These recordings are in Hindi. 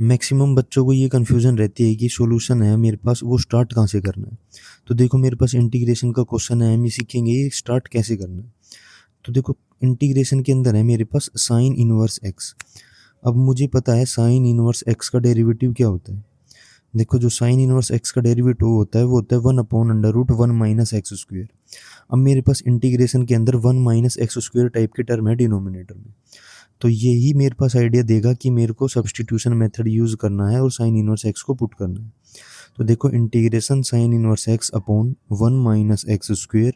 मैक्सिमम बच्चों को ये कन्फ्यूज़न रहती है कि सॉल्यूशन है मेरे पास, वो स्टार्ट कहाँ से करना है। तो देखो मेरे पास इंटीग्रेशन का क्वेश्चन है, हम ये सीखेंगे ये स्टार्ट कैसे करना है। तो देखो इंटीग्रेशन के अंदर है मेरे पास साइन इनवर्स एक्स। अब मुझे पता है साइन इनवर्स एक्स का डेरिवेटिव क्या होता है। देखो जो साइन इनवर्स एक्स का डेरिवेटिव होता है वो होता है 1/√1 - x²। अब मेरे पास इंटीग्रेशन के अंदर 1 - x² टाइप के टर्म है डिनोमिनेटर में। तो यही मेरे पास आइडिया देगा कि मेरे को सब्सटीट्यूशन मेथड यूज़ करना है और साइन इनवर्स एक्स को पुट करना है। तो देखो integration sign inverse x upon 1 - x²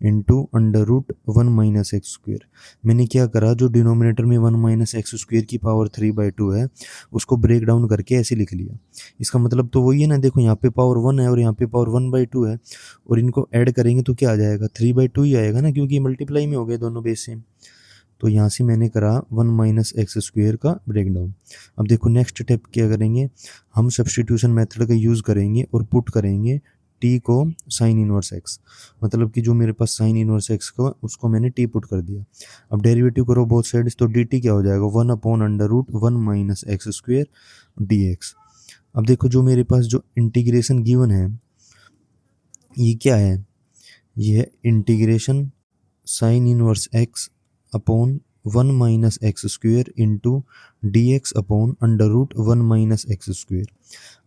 into √1 - x²। मैंने क्या करा, जो डिनोमिनेटर में 1 - x² की पावर 3/2 है उसको ब्रेक डाउन करके ऐसे लिख लिया। इसका मतलब तो वही है ना, देखो यहाँ पे पावर 1 है और यहाँ पे पावर 1/2 है, और इनको ऐड करेंगे तो क्या आ जाएगा, 3/2 ही आएगा ना, क्योंकि मल्टीप्लाई में हो गए दोनों बेस सेम। तो यहाँ से मैंने करा 1 - x² का ब्रेक डाउन। अब देखो नेक्स्ट स्टेप क्या करेंगे, हम सब्सटीट्यूशन मेथड का यूज़ करेंगे और पुट करेंगे टी को साइन इनवर्स एक्स। मतलब कि जो मेरे पास साइन इनवर्स एक्स को उसको मैंने टी पुट कर दिया। अब डेरिवेटिव करो बोथ साइड्स, तो डी टी क्या हो जाएगा, 1/√1 - x²। अब देखो जो मेरे पास जो इंटीग्रेशन गिवन है ये क्या है, ये है integration sign inverse x upon 1 - x² into D x upon √1 - x²।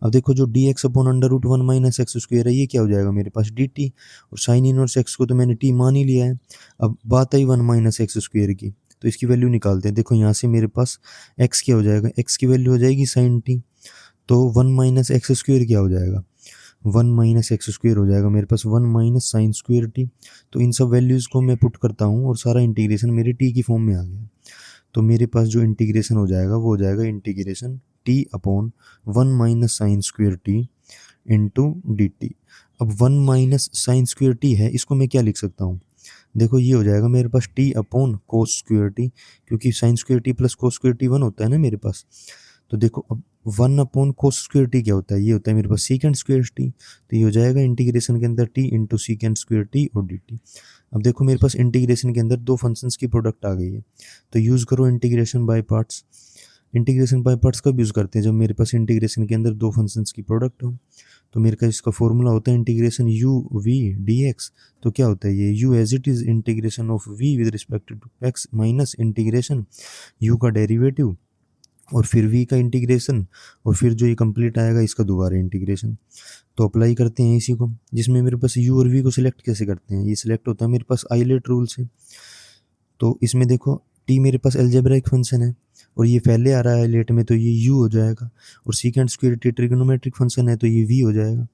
अब देखो जो डी एक्स अपॉन √1 - x² है ये क्या हो जाएगा मेरे पास डी टी, और साइन इनवर्स एक्स को तो मैंने टी मान ही लिया है। अब बात आई 1 - x² की, तो इसकी वैल्यू निकालते हैं। देखो यहाँ से मेरे पास एक्स क्या हो जाएगा, एक्स की वैल्यू हो जाएगी साइन टी, तो 1 - x² क्या हो जाएगा, 1 - x² हो जाएगा मेरे पास 1 - sin²t। तो इन सब वैल्यूज़ को मैं पुट करता हूँ और सारा इंटीग्रेशन मेरे टी की फॉर्म में आ गया। तो मेरे पास जो इंटीग्रेशन हो जाएगा वो हो जाएगा integration T upon 1 - sin²t into D T. अब 1 - sin²t है, इसको मैं क्या लिख सकता हूँ, देखो ये हो जाएगा मेरे पास टी अपॉन cos²t, क्योंकि sin²t प्लस cos²t 1 होता है ना मेरे पास। तो देखो अब 1/cos² क्या होता है, ये होता है मेरे पास sec²t। तो ये हो जाएगा इंटीग्रेशन के अंदर t इंटू sec² और dt। अब देखो मेरे पास इंटीग्रेशन के अंदर दो फंक्शंस की प्रोडक्ट आ गई है, तो यूज़ करो integration by parts. Integration by parts कब यूज़ करते हैं, जब मेरे पास इंटीग्रेशन के अंदर दो फंक्शंस की प्रोडक्ट हो। तो मेरे का इसका फॉर्मूला होता है इंटीग्रेशन u v dx। तो क्या होता है ये u as it is integration of v with respect to x minus integration u का डेरिवेटिव और फिर v का इंटीग्रेशन, और फिर जो ये कंप्लीट आएगा इसका दोबारा इंटीग्रेशन। तो अप्लाई करते हैं इसी को, जिसमें मेरे पास u और v को सिलेक्ट कैसे करते हैं, ये सिलेक्ट होता है मेरे पास आइलेट रूल से। तो इसमें देखो t मेरे पास अलजेब्राइक फंक्शन है और ये पहले आ रहा है आइलेट में, तो ये u हो जाएगा, और sec² t ट्रिग्नोमेट्रिक फंक्शन है तो ये v हो जाएगा।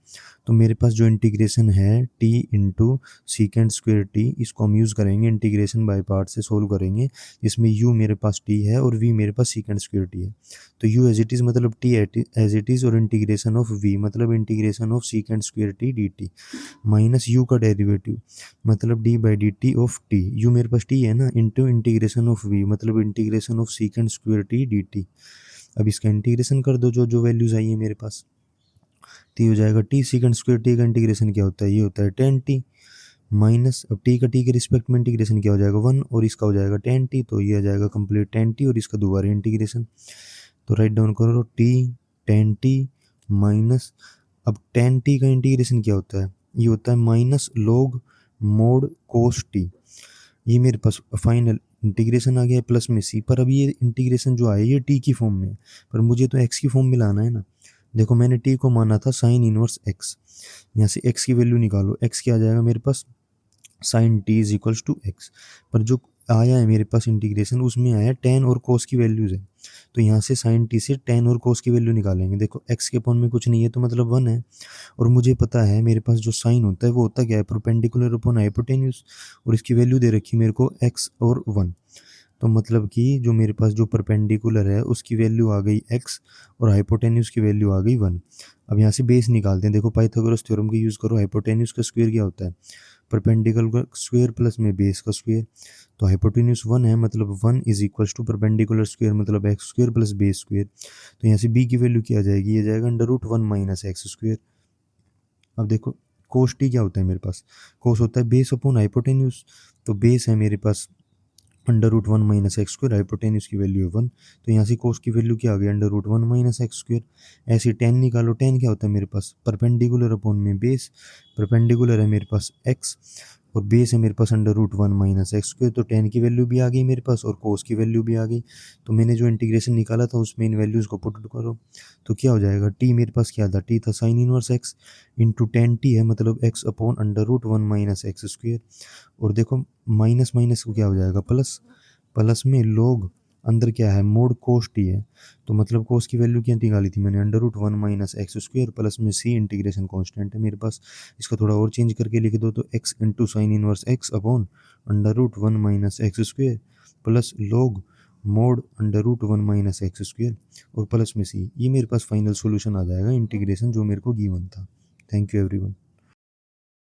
तो मेरे पास जो इंटीग्रेशन है t इंटू sec² t, इसको हम यूज़ करेंगे इंटीग्रेशन बाय पार्ट से सोल्व करेंगे, जिसमें u मेरे पास t है और v मेरे पास sec² t है। तो u एज इट इज़ मतलब t एज इट इज़, और इंटीग्रेशन ऑफ v मतलब integration of sec² t dt minus u का डेरिवेटिव मतलब d by D T of t, u मेरे पास t है ना, इंटू इंटीग्रेशन ऑफ v मतलब integration of sec² t dt। अब इसका इंटीग्रेशन कर दो जो जो वैल्यूज़ आई है मेरे पास, तो ये हो जाएगा t sec² t का इंटीग्रेशन क्या होता है, ये होता है tan t माइनस, अब t का t के रिस्पेक्ट में इंटीग्रेशन क्या हो जाएगा 1, और इसका हो जाएगा tan t, तो ये आ जाएगा कंप्लीट tan t और इसका दोबारा इंटीग्रेशन। तो राइट डाउन करो t tan t माइनस, अब tan t का इंटीग्रेशन क्या होता है, ये होता है minus log mode cos t। ये मेरे पास फाइनल इंटीग्रेशन आ गया है प्लस में c, पर अब ये इंटीग्रेशन जो आया ये t की फॉर्म में है, पर मुझे तो x की फॉर्म में लाना है ना। देखो मैंने t को माना था साइन इनवर्स x, यहाँ से x की वैल्यू निकालो, x क्या आ जाएगा मेरे पास sine t is equals to x। पर जो आया है मेरे पास इंटीग्रेशन उसमें आया tan और cos की वैल्यूज़ है, तो यहाँ से साइन t से tan और cos की वैल्यू निकालेंगे। देखो x के अपॉन में कुछ नहीं है तो मतलब 1 है, और मुझे पता है मेरे पास जो साइन होता है वो होता क्या है, परपेंडिकुलर अपॉन हाइपोटेन्यूज, और इसकी वैल्यू दे रखी है मेरे को x और 1। तो मतलब कि जो मेरे पास जो परपेंडिकुलर है उसकी वैल्यू आ गई x और हाइपोटेन्यूज की वैल्यू आ गई 1। अब यहाँ से बेस निकालते हैं, देखो पाइथागोरस थ्योरम का यूज़ करो, हाइपोटेन्यूज का स्क्वायर क्या होता है, परपेंडिकुलर का स्क्वायर प्लस में बेस का स्क्वायर। तो हाइपोटेन्यूज 1 है मतलब 1 is equals to perpendicular square मतलब x² प्लस बेस स्क्वायर। तो यहाँ से b की वैल्यू क्या आ जाएगी, ये जाएगा √1 माइनस x²। अब देखो कोस टी क्या होता है मेरे पास, कोस होता है बेस अपॉन हाइपोटेन्यूज, तो बेस है मेरे पास under root one minus x square, hypotenuse की वैल्यू है वन, तो यहाँ से कोस की वैल्यू क्या आ गई, under root one minus x square. ऐसे टेन निकालो, टेन क्या होता है मेरे पास, परपेंडिकुलर अपॉन में बेस, परपेंडिकुलर है मेरे पास एक्स और बेस है मेरे पास under root one minus x square, तो टेन की वैल्यू भी आ गई मेरे पास और कोस की वैल्यू भी आ गई। तो मैंने जो इंटीग्रेशन निकाला था उसमें इन वैल्यूज़ को पुट करो, तो क्या हो जाएगा, टी मेरे पास क्या था, टी था sine inverse x into tan t है, मतलब x upon under root one minus x square. और देखो माइनस माइनस को क्या हो जाएगा प्लस, प्लस में लोग अंदर क्या है मोड कोस टी है, तो मतलब कोस की वैल्यू क्या निकाली थी मैंने, under root one minus x square plus में सी इंटीग्रेशन कांस्टेंट है मेरे पास, इसका थोड़ा और चेंज करके लिख दो तो x into sine inverse x upon under root one minus x square plus log mod under root one minus x square और प्लस में सी, ये मेरे पास फाइनल सोल्यूशन आ जाएगा इंटीग्रेशन जो मेरे को गिवन था। Thank you everyone.